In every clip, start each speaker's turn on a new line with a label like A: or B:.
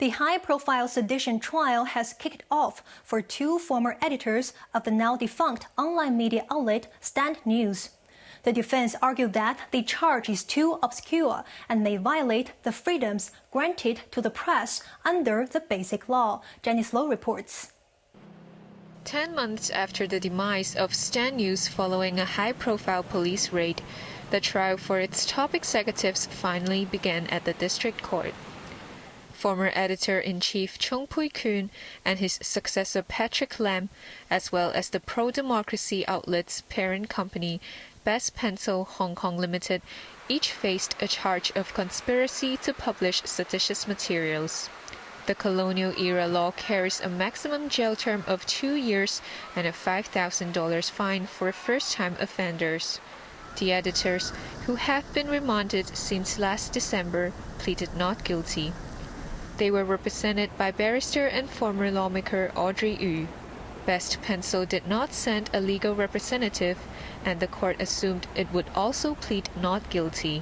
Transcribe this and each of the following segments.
A: The high-profile Sedition trial has kicked off for two former editors of the now-defunct online media outlet Stand News. The defense argued that the charge is too obscure and may violate the freedoms granted to the press under the Basic Law. Janice Low reports.
B: 10 months after the demise of Stand News following a high-profile police raid, the trial for its top executives finally began at the district court. Former editor-in-chief Chung Pui-Kun and his successor Patrick Lam, as well as the pro-democracy outlet's parent company, Best Pencil Hong Kong Limited, each faced a charge of conspiracy to publish seditious materials. The colonial-era law carries a maximum jail term of 2 years and a $5,000 fine for first-time offenders. The editors, who have been remanded since last December, pleaded not guilty. They were represented by barrister and former lawmaker Audrey Yu. Best Pencil did not send a legal representative, and the court assumed it would also plead not guilty.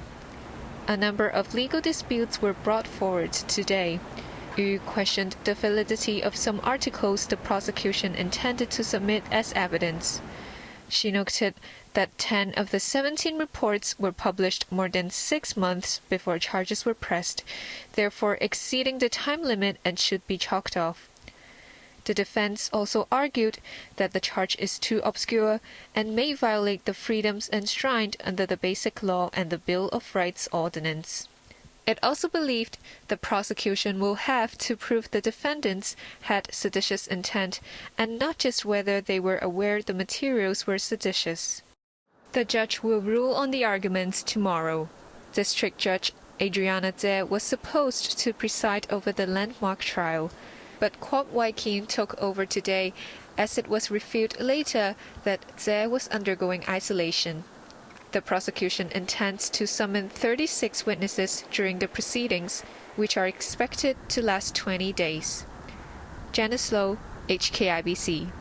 B: A number of legal disputes were brought forward today. Yu questioned the validity of some articles the prosecution intended to submit as evidence. She noted that 10 of the 17 reports were published more than 6 months before charges were pressed, therefore exceeding the time limit and should be chalked off. The defense also argued that the charge is too obscure and may violate the freedoms enshrined under the Basic Law and the Bill of Rights Ordinance. It also believed the prosecution will have to prove the defendants had seditious intent and not just whether they were aware the materials were seditious. The judge will rule on the arguments tomorrow. District Judge Adriana Tse was supposed to preside over the landmark trial, but Kwok Wai Keen took over today as it was revealed later that Tse was undergoing isolation. The prosecution intends to summon 36 witnesses during the proceedings, which are expected to last 20 days. Janice Low, HKIBC.